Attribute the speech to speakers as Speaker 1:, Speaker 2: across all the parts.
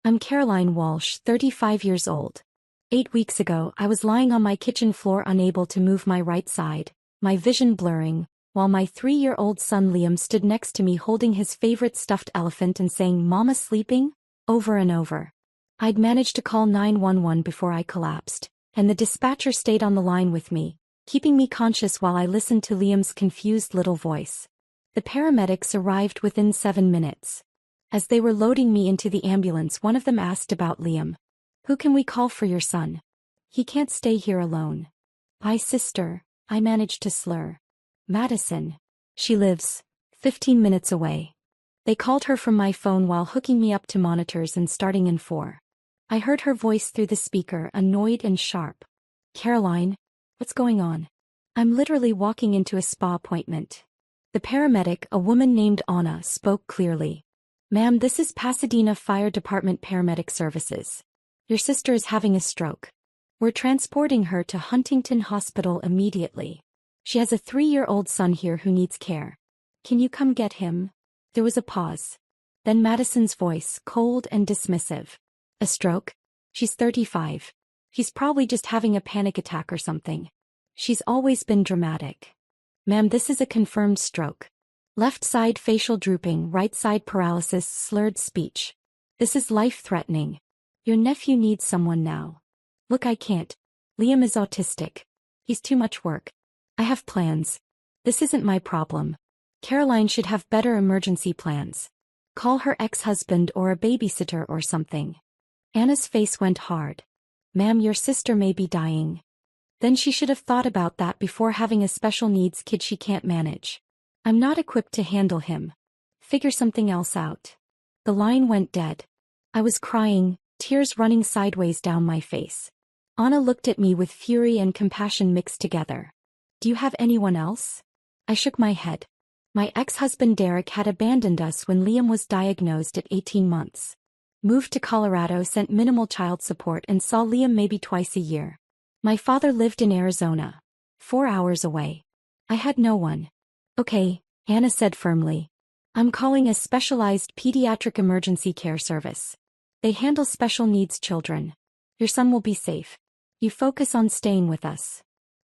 Speaker 1: I'm Caroline Walsh, 35 years old. 8 weeks ago, I was lying on my kitchen floor unable to move my right side, my vision blurring, while my 3-year-old son Liam stood next to me holding his favorite stuffed elephant and saying, "Mama sleeping?" over and over. I'd managed to call 911 before I collapsed, and the dispatcher stayed on the line with me, keeping me conscious while I listened to Liam's confused little voice. The paramedics arrived within 7 minutes. As they were loading me into the ambulance, one of them asked about Liam. "Who can we call for your son? He can't stay here alone." "My sister," I managed to slur. "Madison. She lives 15 minutes away." They called her from my phone while hooking me up to monitors and starting in 4. I heard her voice through the speaker, annoyed and sharp. "Caroline, what's going on? I'm literally walking into a spa appointment." The paramedic, a woman named Anna, spoke clearly. "Ma'am, this is Pasadena Fire Department Paramedic Services. Your sister is having a stroke. We're transporting her to Huntington Hospital immediately. She has a 3-year-old son here who needs care. Can you come get him?" There was a pause. Then Madison's voice, cold and dismissive. "A stroke? She's 35. He's probably just having a panic attack or something. She's always been dramatic." "Ma'am, this is a confirmed stroke. Left side facial drooping, right side paralysis, slurred speech. This is life-threatening. Your nephew needs someone now." "Look, I can't. Liam is autistic. He's too much work. I have plans. This isn't my problem. Caroline should have better emergency plans. Call her ex-husband or a babysitter or something." Anna's face went hard. "Ma'am, your sister may be dying." Then she should have thought about that before having a special needs kid she can't manage. "I'm not equipped to handle him. Figure something else out." The line went dead. I was crying, tears running sideways down my face. Anna looked at me with fury and compassion mixed together. "Do you have anyone else?" I shook my head. My ex-husband Derek had abandoned us when Liam was diagnosed at 18 months. Moved to Colorado, sent minimal child support, and saw Liam maybe twice a year. My father lived in Arizona, 4 hours away. I had no one. "Okay," Anna said firmly. "I'm calling a specialized pediatric emergency care service. They handle special needs children. Your son will be safe. You focus on staying with us."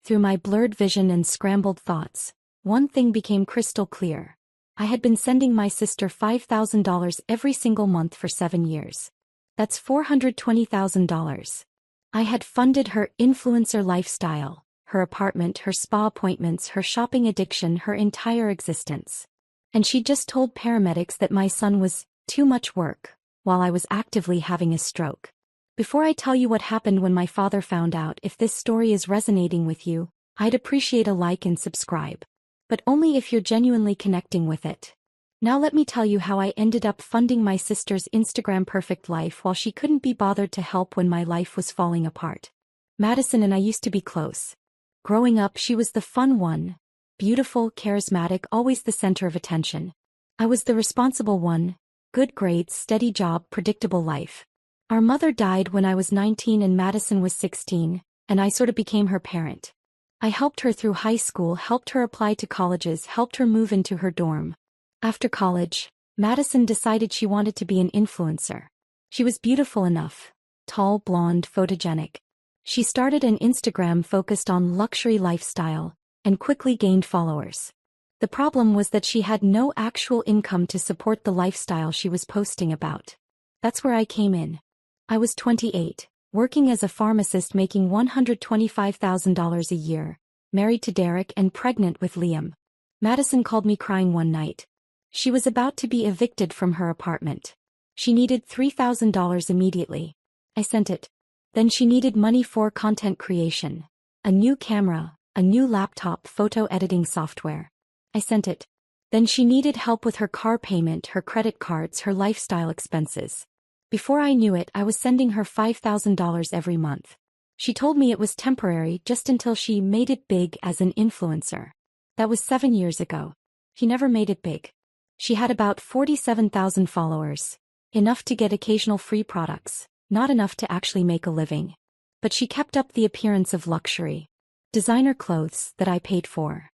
Speaker 1: Through my blurred vision and scrambled thoughts, one thing became crystal clear. I had been sending my sister $5,000 every single month for 7 years. That's $420,000. I had funded her influencer lifestyle, her apartment, her spa appointments, her shopping addiction, her entire existence. And she just told paramedics that my son was too much work, while I was actively having a stroke. Before I tell you what happened when my father found out, if this story is resonating with you, I'd appreciate a like and subscribe. But only if you're genuinely connecting with it. Now let me tell you how I ended up funding my sister's Instagram perfect life while she couldn't be bothered to help when my life was falling apart. Madison and I used to be close. Growing up, she was the fun one. Beautiful, charismatic, always the center of attention. I was the responsible one. Good grades, steady job, predictable life. Our mother died when I was 19 and Madison was 16, and I sort of became her parent. I helped her through high school, helped her apply to colleges, helped her move into her dorm. After college, Madison decided she wanted to be an influencer. She was beautiful enough. Tall, blonde, photogenic. She started an Instagram focused on luxury lifestyle, and quickly gained followers. The problem was that she had no actual income to support the lifestyle she was posting about. That's where I came in. I was 28, working as a pharmacist making $125,000 a year, married to Derek and pregnant with Liam. Madison called me crying one night. She was about to be evicted from her apartment. She needed $3,000 immediately. I sent it. Then she needed money for content creation. A new camera, a new laptop, photo editing software. I sent it. Then she needed help with her car payment, her credit cards, her lifestyle expenses. Before I knew it, I was sending her $5,000 every month. She told me it was temporary, just until she made it big as an influencer. That was 7 years ago. She never made it big. She had about 47,000 followers. Enough to get occasional free products, not enough to actually make a living. But she kept up the appearance of luxury. Designer clothes that I paid for.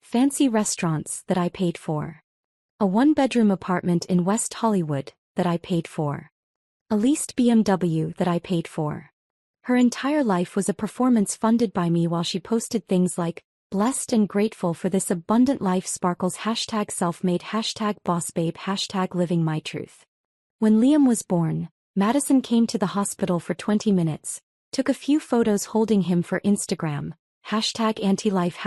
Speaker 1: Fancy restaurants that I paid for. A 1-bedroom apartment in West Hollywood that I paid for. A leased BMW that I paid for. Her entire life was a performance funded by me while she posted things like, blessed and grateful for this abundant life sparkles #selfmade #bossbabe #living my truth. When Liam was born, Madison came to the hospital for 20 minutes, took a few photos holding him for Instagram, #anti-life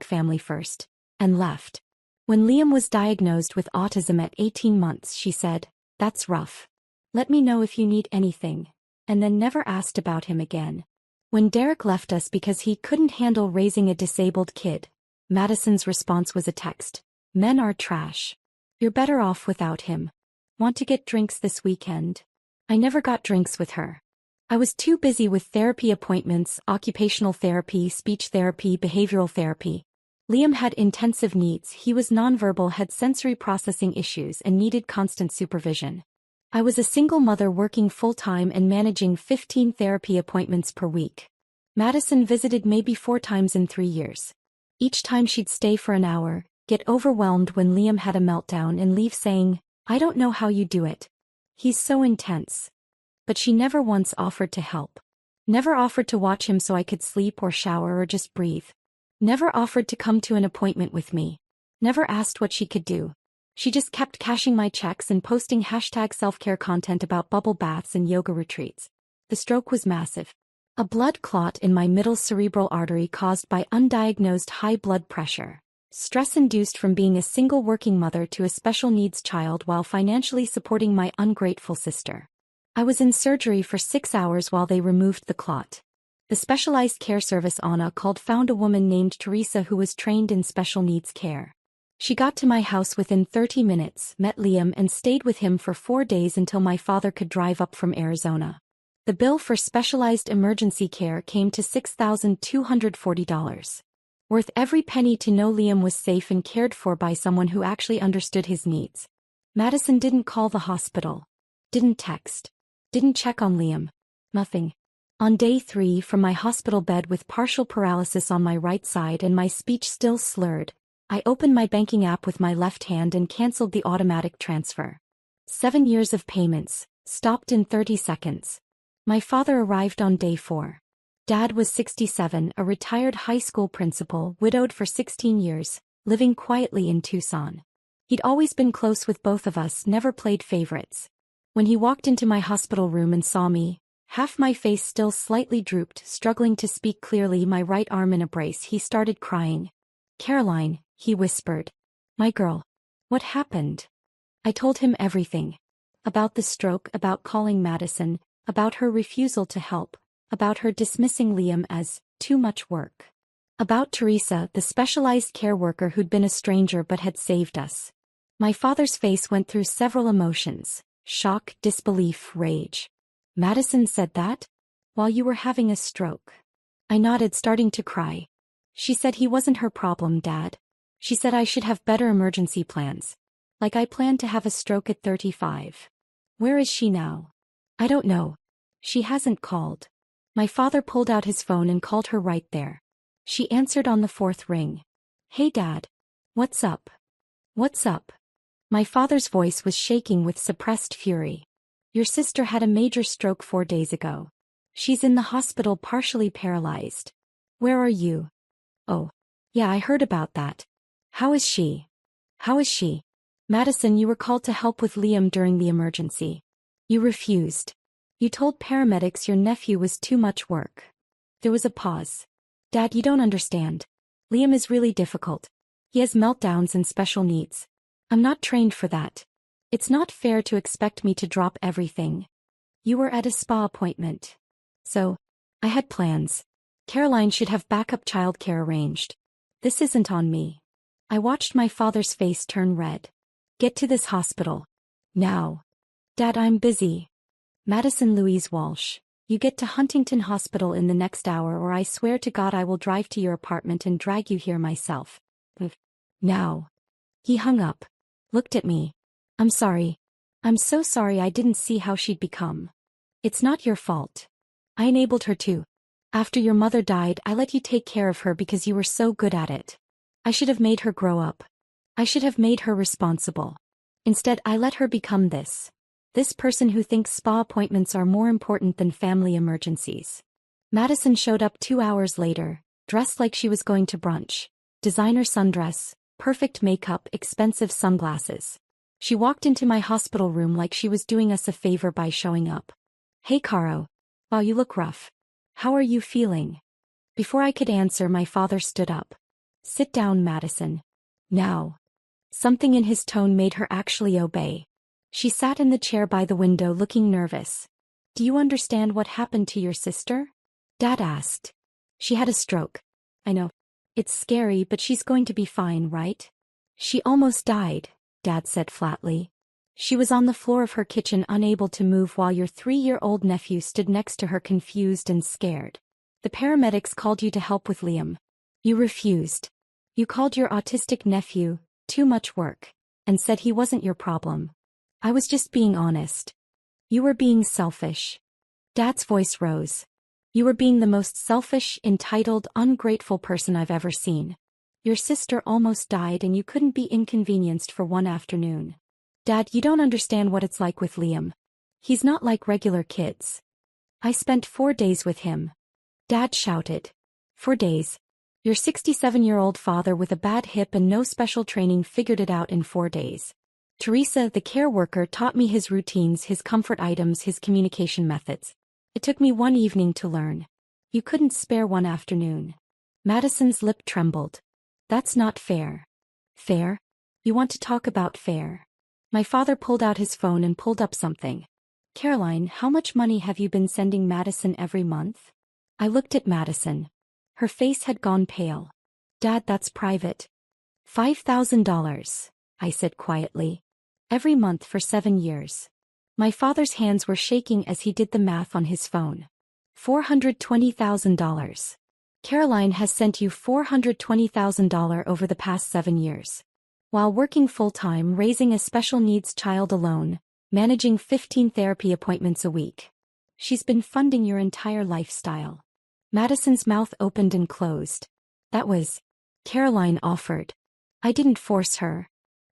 Speaker 1: #family first, and left. When Liam was diagnosed with autism at 18 months, she said, "That's rough. Let me know if you need anything," and then never asked about him again. When Derek left us because he couldn't handle raising a disabled kid, Madison's response was a text, "Men are trash. You're better off without him. Want to get drinks this weekend?" I never got drinks with her. I was too busy with therapy appointments, occupational therapy, speech therapy, behavioral therapy. Liam had intensive needs, he was nonverbal, had sensory processing issues, and needed constant supervision. I was a single mother working full-time and managing 15 therapy appointments per week. Madison visited maybe 4 times in 3 years. Each time she'd stay for an hour, get overwhelmed when Liam had a meltdown and leave saying, "I don't know how you do it. He's so intense." But she never once offered to help. Never offered to watch him so I could sleep or shower or just breathe. Never offered to come to an appointment with me. Never asked what she could do. She just kept cashing my checks and posting #selfcare content about bubble baths and yoga retreats. The stroke was massive. A blood clot in my middle cerebral artery caused by undiagnosed high blood pressure. Stress induced from being a single working mother to a special needs child while financially supporting my ungrateful sister. I was in surgery for 6 hours while they removed the clot. The specialized care service Anna called found a woman named Teresa who was trained in special needs care. She got to my house within 30 minutes, met Liam and stayed with him for 4 days until my father could drive up from Arizona. The bill for specialized emergency care came to $6,240. Worth every penny to know Liam was safe and cared for by someone who actually understood his needs. Madison didn't call the hospital. Didn't text. Didn't check on Liam. Nothing. On day 3, from my hospital bed with partial paralysis on my right side and my speech still slurred, I opened my banking app with my left hand and canceled the automatic transfer. 7 years of payments, stopped in 30 seconds. My father arrived on day 4. Dad was 67, a retired high school principal, widowed for 16 years, living quietly in Tucson. He'd always been close with both of us, never played favorites. When he walked into my hospital room and saw me, half my face still slightly drooped, struggling to speak clearly, my right arm in a brace, he started crying. "Caroline," he whispered. "My girl. What happened?" I told him everything. About the stroke, about calling Madison, about her refusal to help, about her dismissing Liam as too much work. About Teresa, the specialized care worker who'd been a stranger but had saved us. My father's face went through several emotions: shock, disbelief, rage. "Madison said that? While you were having a stroke?" I nodded, starting to cry. "She said he wasn't her problem, Dad. She said I should have better emergency plans. Like I planned to have a stroke at 35. Where is she now?" "I don't know. She hasn't called." My father pulled out his phone and called her right there. She answered on the 4th ring. "Hey Dad. What's up? What's up?" My father's voice was shaking with suppressed fury. "Your sister had a major stroke 4 days ago. She's in the hospital, partially paralyzed. Where are you?" "Oh. Yeah, I heard about that. How is she? How is she?" "Madison, you were called to help with Liam during the emergency. You refused. You told paramedics your nephew was too much work." There was a pause. "Dad, you don't understand. Liam is really difficult. He has meltdowns and special needs. I'm not trained for that. It's not fair to expect me to drop everything. You were at a spa appointment. So, I had plans. Caroline should have backup childcare arranged. This isn't on me." I watched my father's face turn red. "Get to this hospital. Now." "Dad, I'm busy." "Madison Louise Walsh, you get to Huntington Hospital in the next hour or I swear to God I will drive to your apartment and drag you here myself. Now." He hung up. Looked at me. "I'm sorry. I'm so sorry, I didn't see how she'd become. It's not your fault. I enabled her to. After your mother died, I let you take care of her because you were so good at it. I should have made her grow up. I should have made her responsible. Instead, I let her become this. This person who thinks spa appointments are more important than family emergencies. Madison showed up 2 hours later, dressed like she was going to brunch. Designer sundress, perfect makeup, expensive sunglasses. She walked into my hospital room like she was doing us a favor by showing up. "Hey Caro. Wow, you look rough. How are you feeling?" Before I could answer, my father stood up. "Sit down, Madison. Now." Something in his tone made her actually obey. She sat in the chair by the window looking nervous. "Do you understand what happened to your sister?" Dad asked. "She had a stroke." "I know. It's scary, but she's going to be fine, right?" "She almost died," Dad said flatly. "She was on the floor of her kitchen unable to move while your 3-year-old nephew stood next to her confused and scared. The paramedics called you to help with Liam. You refused. You called your autistic nephew, too much work, and said he wasn't your problem. I was just being honest. You were being selfish." Dad's voice rose. "You were being the most selfish, entitled, ungrateful person I've ever seen. Your sister almost died and you couldn't be inconvenienced for one afternoon. Dad, you don't understand what it's like with Liam. He's not like regular kids. I spent 4 days with him." Dad shouted. "4 days? Your 67-year-old father with a bad hip and no special training figured it out in 4 days. Teresa, the care worker, taught me his routines, his comfort items, his communication methods. It took me 1 evening to learn. You couldn't spare 1 afternoon." Madison's lip trembled. "That's not fair." "Fair? You want to talk about fair?" My father pulled out his phone and pulled up something. "Caroline, how much money have you been sending Madison every month?" I looked at Madison. Her face had gone pale. "Dad, that's private." $5,000, I said quietly. "Every month for 7 years." My father's hands were shaking as he did the math on his phone. $420,000. Caroline has sent you $420,000 over the past 7 years. While working full-time, raising a special needs child alone, managing 15 therapy appointments a week. She's been funding your entire lifestyle. Madison's mouth opened and closed. "That was..." Caroline offered. "I didn't force her."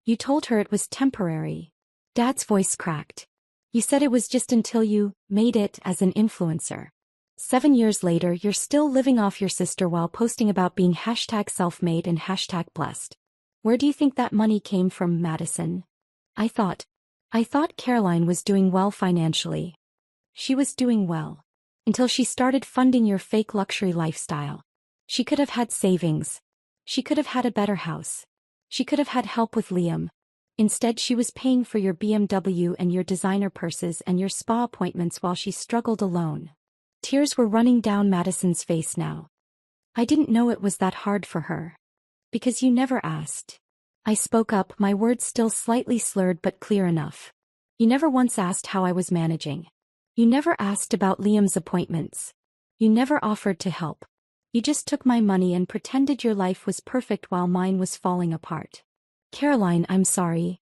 Speaker 1: "You told her it was temporary." Dad's voice cracked. "You said it was just until you made it as an influencer. 7 years later, you're still living off your sister while posting about being #selfmade and #blessed. Where do you think that money came from, Madison?" I thought Caroline was doing well financially. She was doing well. Until she started funding your fake luxury lifestyle. She could have had savings. She could have had a better house. She could have had help with Liam. Instead, she was paying for your BMW and your designer purses and your spa appointments while she struggled alone. Tears were running down Madison's face now. "I didn't know it was that hard for her." "Because you never asked." I spoke up, my words still slightly slurred but clear enough. "You never once asked how I was managing. You never asked about Liam's appointments. You never offered to help. You just took my money and pretended your life was perfect while mine was falling apart." "Caroline, I'm sorry.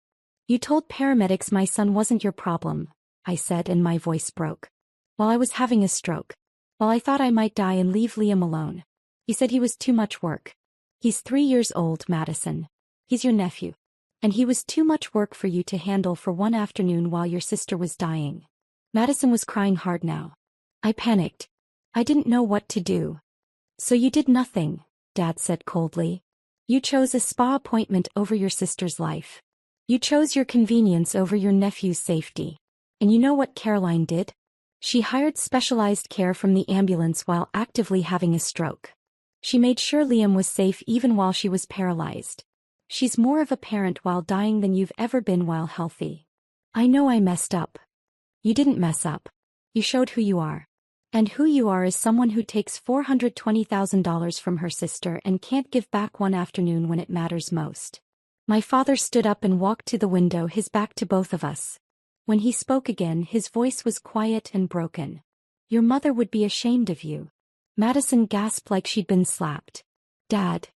Speaker 1: You told paramedics my son wasn't your problem," I said, and my voice broke. "While I was having a stroke. While I thought I might die and leave Liam alone. You said he was too much work. He's 3 years old, Madison. He's your nephew. And he was too much work for you to handle for 1 afternoon while your sister was dying." Madison was crying hard now. I panicked. I didn't know what to do. "So you did nothing," Dad said coldly. "You chose a spa appointment over your sister's life. You chose your convenience over your nephew's safety. And you know what Caroline did? She hired specialized care from the ambulance while actively having a stroke. She made sure Liam was safe even while she was paralyzed. She's more of a parent while dying than you've ever been while healthy. I know I messed up." "You didn't mess up. You showed who you are. And who you are is someone who takes $420,000 from her sister and can't give back 1 afternoon when it matters most." My father stood up and walked to the window, his back to both of us. When he spoke again, his voice was quiet and broken. "Your mother would be ashamed of you." Madison gasped like she'd been slapped. "Dad.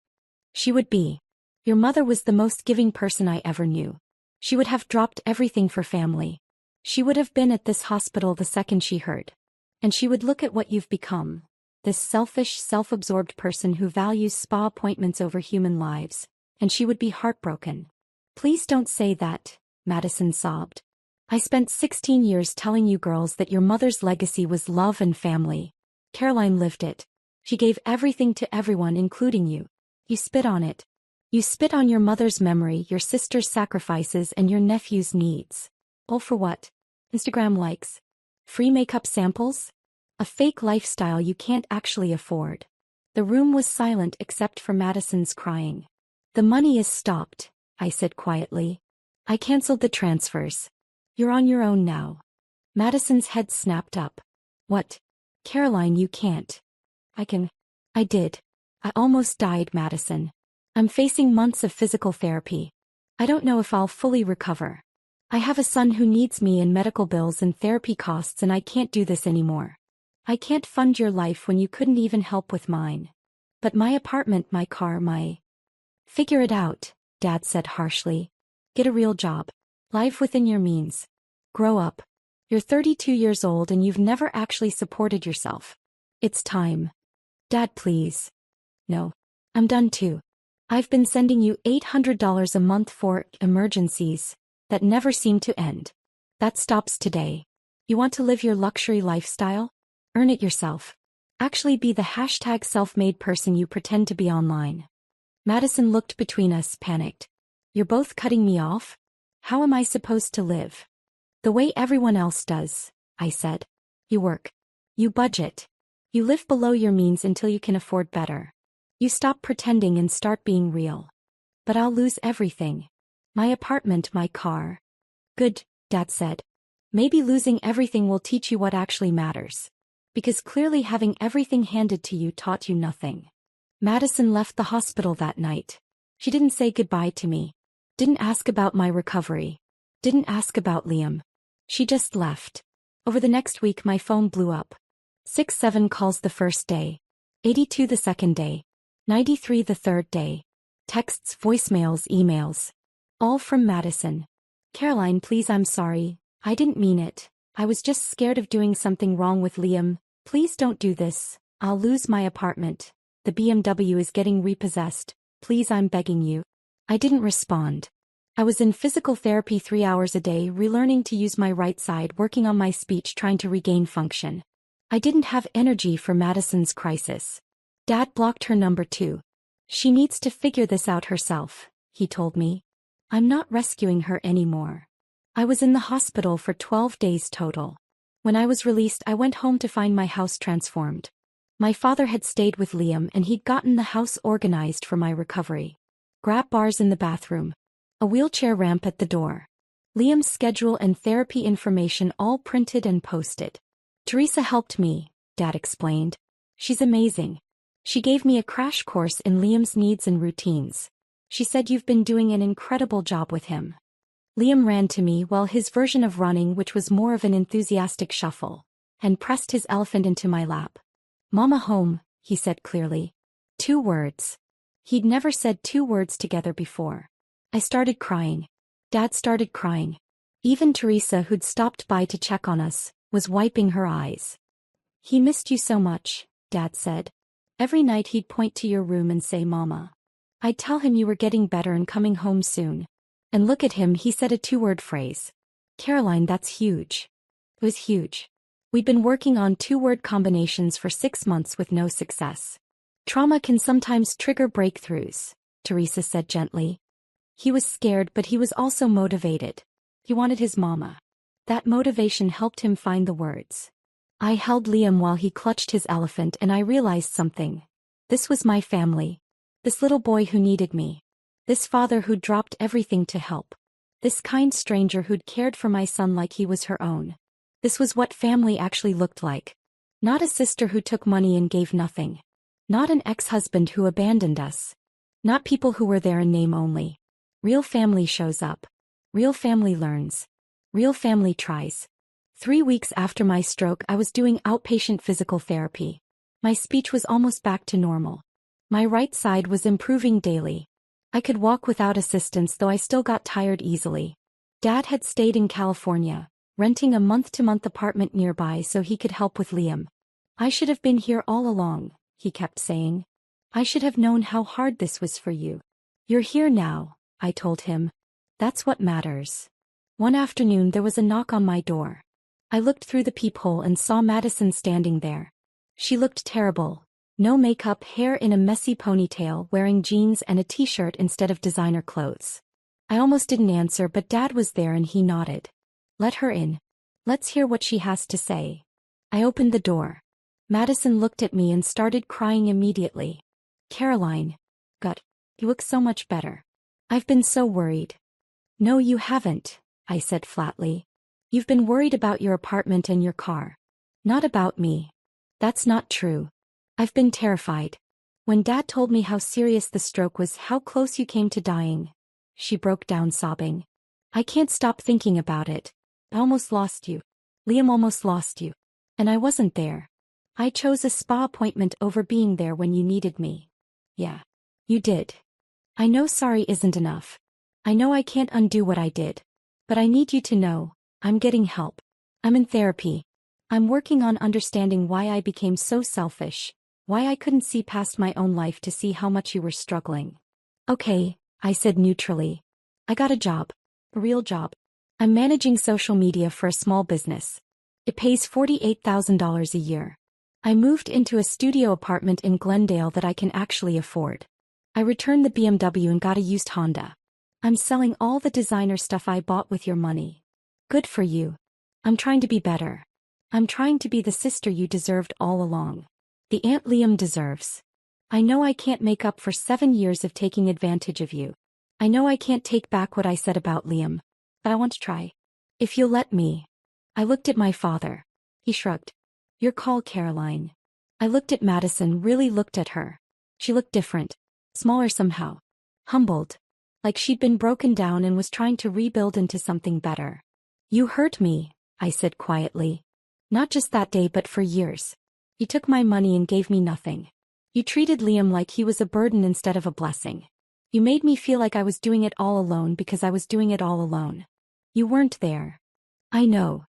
Speaker 1: She would be. Your mother was the most giving person I ever knew. She would have dropped everything for family. She would have been at this hospital the second she heard. And she would look at what you've become. This selfish, self-absorbed person who values spa appointments over human lives. And she would be heartbroken." "Please don't say that," Madison sobbed. I spent 16 years telling you girls that your mother's legacy was love and family. Caroline lived it. She gave everything to everyone, including you. You spit on it. You spit on your mother's memory, your sister's sacrifices, and your nephew's needs. All for what? Instagram likes? Free makeup samples? A fake lifestyle you can't actually afford. The room was silent except for Madison's crying. The money is stopped, I said quietly. I canceled the transfers. You're on your own now. Madison's head snapped up. What? Caroline, you can't. I can. I did. I almost died, Madison. I'm facing months of physical therapy. I don't know if I'll fully recover. I have a son who needs me and medical bills and therapy costs, and I can't do this anymore. I can't fund your life when you couldn't even help with mine. But my apartment, my car, my... Figure it out, Dad said harshly. Get a real job. Live within your means. Grow up. You're 32 years old and you've never actually supported yourself. It's time. Dad, please. No. I'm done too. I've been sending you $800 a month for emergencies that never seem to end. That stops today. You want to live your luxury lifestyle? Earn it yourself. Actually be the hashtag self-made person you pretend to be online. Madison looked between us, panicked. You're both cutting me off? How am I supposed to live? The way everyone else does, I said. You work. You budget. You live below your means until you can afford better. You stop pretending and start being real. But I'll lose everything. My apartment, my car. Good, Dad said. Maybe losing everything will teach you what actually matters. Because clearly having everything handed to you taught you nothing. Madison left the hospital that night. She didn't say goodbye to me. Didn't ask about my recovery. Didn't ask about Liam. She just left. Over the next week my phone blew up. 67 calls the first day. 82 the second day. 93 the third day. Texts, voicemails, emails. All from Madison. Caroline, please, I'm sorry. I didn't mean it. I was just scared of doing something wrong with Liam. Please don't do this. I'll lose my apartment. The BMW is getting repossessed. Please, I'm begging you. I didn't respond. I was in physical therapy 3 hours a day, relearning to use my right side, working on my speech, trying to regain function. I didn't have energy for Madison's crisis. Dad blocked her number too. She needs to figure this out herself, he told me. I'm not rescuing her anymore. I was in the hospital for 12 days total. When I was released, I went home to find my house transformed. My father had stayed with Liam and he'd gotten the house organized for my recovery. Grab bars in the bathroom. A wheelchair ramp at the door. Liam's schedule and therapy information all printed and posted. Teresa helped me, Dad explained. She's amazing. She gave me a crash course in Liam's needs and routines. She said you've been doing an incredible job with him. Liam ran to me, well, his version of running, which was more of an enthusiastic shuffle, and pressed his elephant into my lap. Mama home, he said clearly. 2 words. He'd never said 2 words together before. I started crying. Dad started crying. Even Teresa, who'd stopped by to check on us, was wiping her eyes. He missed you so much, Dad said. Every night he'd point to your room and say, Mama. I'd tell him you were getting better and coming home soon. And look at him, he said a 2-word phrase. Caroline, that's huge. It was huge. We'd been working on 2-word combinations for 6 months with no success. Trauma can sometimes trigger breakthroughs, Teresa said gently. He was scared, but he was also motivated. He wanted his mama. That motivation helped him find the words. I held Liam while he clutched his elephant, and I realized something. This was my family. This little boy who needed me. This father who'd dropped everything to help. This kind stranger who'd cared for my son like he was her own. This was what family actually looked like. Not a sister who took money and gave nothing. Not an ex-husband who abandoned us. Not people who were there in name only. Real family shows up. Real family learns. Real family tries. 3 weeks after my stroke, I was doing outpatient physical therapy. My speech was almost back to normal. My right side was improving daily. I could walk without assistance, though I still got tired easily. Dad had stayed in California, renting a month-to-month apartment nearby so he could help with Liam. I should have been here all along, he kept saying. I should have known how hard this was for you. You're here now, I told him. That's what matters. One afternoon there was a knock on my door. I looked through the peephole and saw Madison standing there. She looked terrible. No makeup, hair in a messy ponytail, wearing jeans and a t-shirt instead of designer clothes. I almost didn't answer, but Dad was there and he nodded. Let her in. Let's hear what she has to say. I opened the door. Madison looked at me and started crying immediately. Caroline. God, you look so much better. I've been so worried. No, you haven't, I said flatly. You've been worried about your apartment and your car. Not about me. That's not true. I've been terrified. When Dad told me how serious the stroke was, how close you came to dying. She broke down sobbing. I can't stop thinking about it. I almost lost you. Liam almost lost you. And I wasn't there. I chose a spa appointment over being there when you needed me. Yeah. You did. I know sorry isn't enough. I know I can't undo what I did. But I need you to know, I'm getting help. I'm in therapy. I'm working on understanding why I became so selfish, why I couldn't see past my own life to see how much you were struggling. Okay, I said neutrally. I got a job. A real job. I'm managing social media for a small business. It pays $48,000 a year. I moved into a studio apartment in Glendale that I can actually afford. I returned the BMW and got a used Honda. I'm selling all the designer stuff I bought with your money. Good for you. I'm trying to be better. I'm trying to be the sister you deserved all along. The aunt Liam deserves. I know I can't make up for 7 years of taking advantage of you. I know I can't take back what I said about Liam. But I want to try. If you'll let me. I looked at my father. He shrugged. Your call, Caroline. I looked at Madison, really looked at her. She looked different. Smaller somehow. Humbled. Like she'd been broken down and was trying to rebuild into something better. You hurt me, I said quietly. Not just that day but for years. You took my money and gave me nothing. You treated Liam like he was a burden instead of a blessing. You made me feel like I was doing it all alone because I was doing it all alone. You weren't there. I know.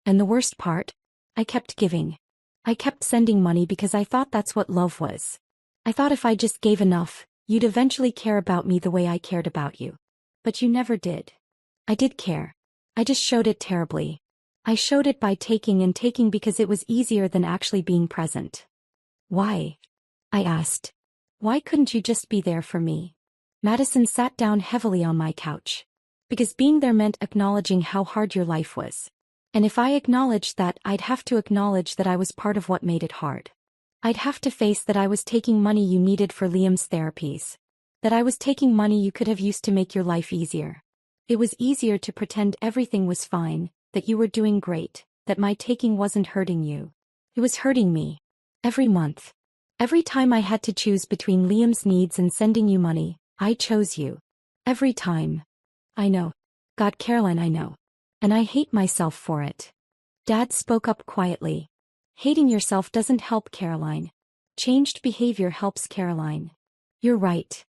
Speaker 1: And the worst part? I kept giving. I kept sending money because I thought that's what love was. I thought if I just gave enough, you'd eventually care about me the way I cared about you. But you never did. I did care. I just showed it terribly. I showed it by taking and taking because it was easier than actually being present. Why? I asked. Why couldn't you just be there for me? Madison sat down heavily on my couch. Because being there meant acknowledging how hard your life was. And if I acknowledged that, I'd have to acknowledge that I was part of what made it hard. I'd have to face that I was taking money you needed for Liam's therapies. That I was taking money you could have used to make your life easier. It was easier to pretend everything was fine, that you were doing great, that my taking wasn't hurting you. It was hurting me. Every month. Every time I had to choose between Liam's needs and sending you money, I chose you. Every time. I know. God, Caroline, I know. And I hate myself for it. Dad spoke up quietly. Hating yourself doesn't help, Caroline. Changed behavior helps, Caroline. You're right.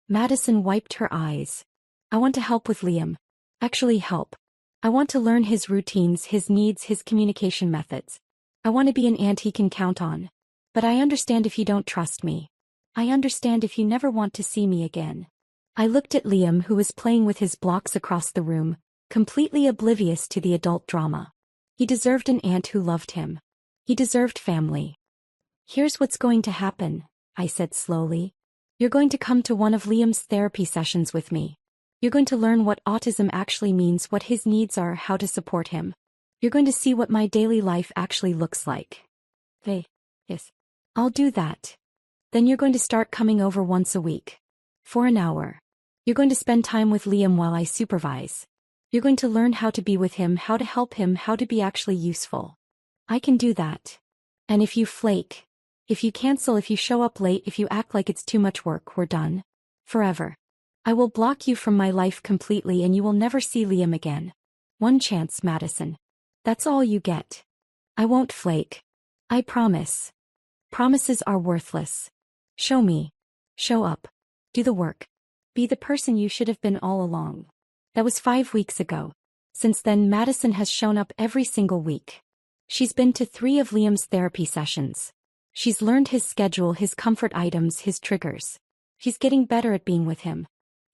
Speaker 1: Madison wiped her eyes. I want to help with Liam. Actually help. I want to learn his routines, his needs, his communication methods. I want to be an aunt he can count on. But I understand if you don't trust me. I understand if you never want to see me again. I looked at Liam, who was playing with his blocks across the room, completely oblivious to the adult drama. He deserved an aunt who loved him. He deserved family. Here's what's going to happen, I said slowly. You're going to come to one of Liam's therapy sessions with me. You're going to learn what autism actually means, what his needs are, how to support him. You're going to see what my daily life actually looks like. Yes. I'll do that. Then you're going to start coming over once a week. For an hour. You're going to spend time with Liam while I supervise. You're going to learn how to be with him, how to help him, how to be actually useful. I can do that. And if you flake, if you cancel, if you show up late, if you act like it's too much work, we're done. Forever. I will block you from my life completely and you will never see Liam again. One chance, Madison. That's all you get. I won't flake. I promise. Promises are worthless. Show me. Show up. Do the work. Be the person you should have been all along. That was 5 weeks ago. Since then, Madison has shown up every single week. She's been to 3 of Liam's therapy sessions. She's learned his schedule, his comfort items, his triggers. She's getting better at being with him.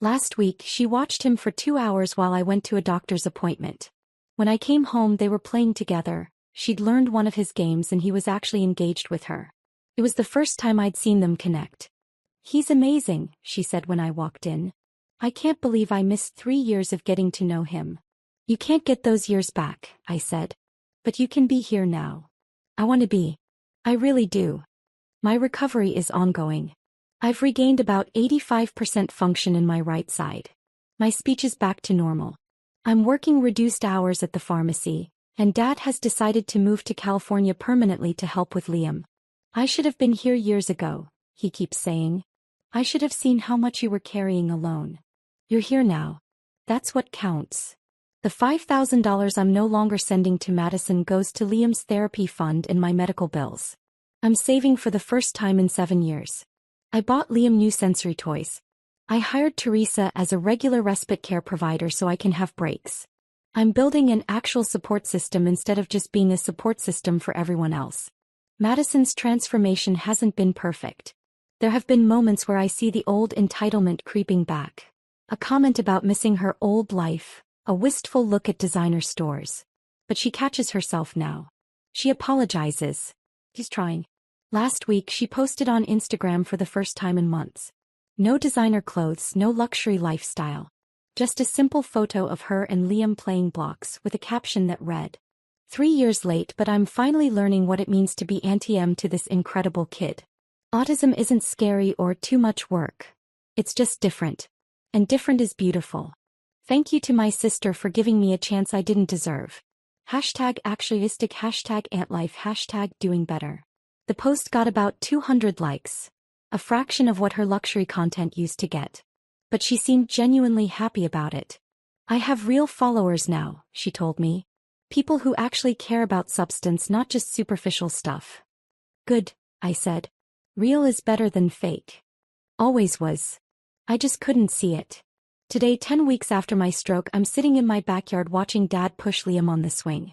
Speaker 1: Last week, she watched him for 2 hours while I went to a doctor's appointment. When I came home, they were playing together. She'd learned one of his games and he was actually engaged with her. It was the first time I'd seen them connect. "He's amazing," she said when I walked in. "I can't believe I missed 3 years of getting to know him." "You can't get those years back," I said. "But you can be here now." "I want to be. I really do." My recovery is ongoing. I've regained about 85% function in my right side. My speech is back to normal. I'm working reduced hours at the pharmacy, and Dad has decided to move to California permanently to help with Liam. "I should have been here years ago," he keeps saying. "I should have seen how much you were carrying alone. You're here now. That's what counts." The $5,000 I'm no longer sending to Madison goes to Liam's therapy fund and my medical bills. I'm saving for the first time in 7 years. I bought Liam new sensory toys. I hired Teresa as a regular respite care provider so I can have breaks. I'm building an actual support system instead of just being a support system for everyone else. Madison's transformation hasn't been perfect. There have been moments where I see the old entitlement creeping back. A comment about missing her old life, a wistful look at designer stores. But she catches herself now. She apologizes. He's trying. Last week she posted on Instagram for the first time in months. No designer clothes, no luxury lifestyle. Just a simple photo of her and Liam playing blocks with a caption that read, "3 years late, but I'm finally learning what it means to be Auntie M to this incredible kid. Autism isn't scary or too much work. It's just different. And different is beautiful. Thank you to my sister for giving me a chance I didn't deserve. #Autistic, #AntLife, #doing better." The post got about 200 likes. A fraction of what her luxury content used to get. But she seemed genuinely happy about it. "I have real followers now," she told me. "People who actually care about substance, not just superficial stuff." "Good," I said. "Real is better than fake. Always was. I just couldn't see it." Today, 10 weeks after my stroke, I'm sitting in my backyard watching Dad push Liam on the swing.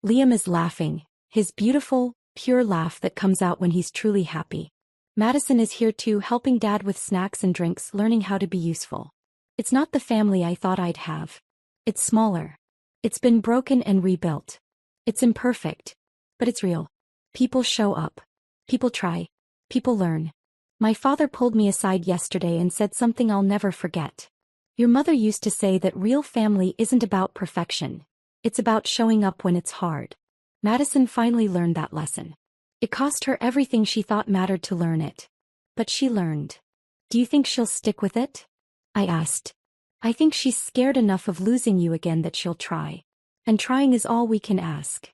Speaker 1: Liam is laughing, his beautiful, pure laugh that comes out when he's truly happy. Madison is here too, helping Dad with snacks and drinks, learning how to be useful. It's not the family I thought I'd have. It's smaller. It's been broken and rebuilt. It's imperfect. But it's real. People show up. People try. People learn. My father pulled me aside yesterday and said something I'll never forget. "Your mother used to say that real family isn't about perfection. It's about showing up when it's hard." Madison finally learned that lesson. It cost her everything she thought mattered to learn it. But she learned. "Do you think she'll stick with it?" I asked. "I think she's scared enough of losing you again that she'll try. And trying is all we can ask."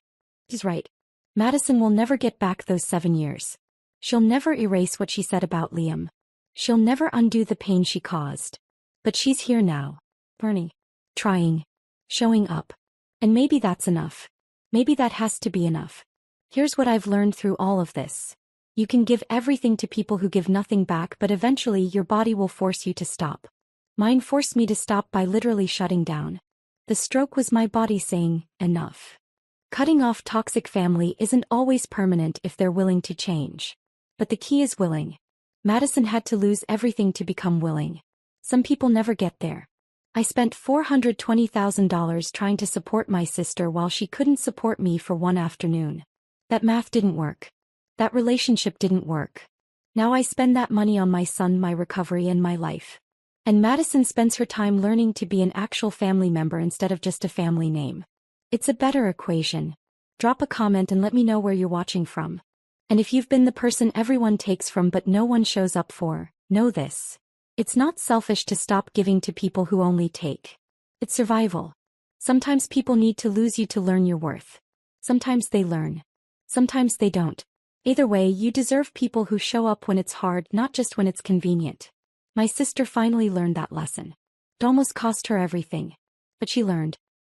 Speaker 1: He's right. Madison will never get back those 7 years. She'll never erase what she said about Liam. She'll never undo the pain she caused. But she's here now. Learning. Trying. Showing up. And maybe that's enough. Maybe that has to be enough. Here's what I've learned through all of this. You can give everything to people who give nothing back, but eventually your body will force you to stop. Mine forced me to stop by literally shutting down. The stroke was my body saying, enough. Cutting off toxic family isn't always permanent if they're willing to change. But the key is willing. Madison had to lose everything to become willing. Some people never get there. I spent $420,000 trying to support my sister while she couldn't support me for one afternoon. That math didn't work. That relationship didn't work. Now I spend that money on my son, my recovery, and my life. And Madison spends her time learning to be an actual family member instead of just a family name. It's a better equation. Drop a comment and let me know where you're watching from. And if you've been the person everyone takes from but no one shows up for, know this. It's not selfish to stop giving to people who only take. It's survival. Sometimes people need to lose you to learn your worth. Sometimes they learn. Sometimes they don't. Either way, you deserve people who show up when it's hard, not just when it's convenient. My sister finally learned that lesson. It almost cost her everything. But she learned.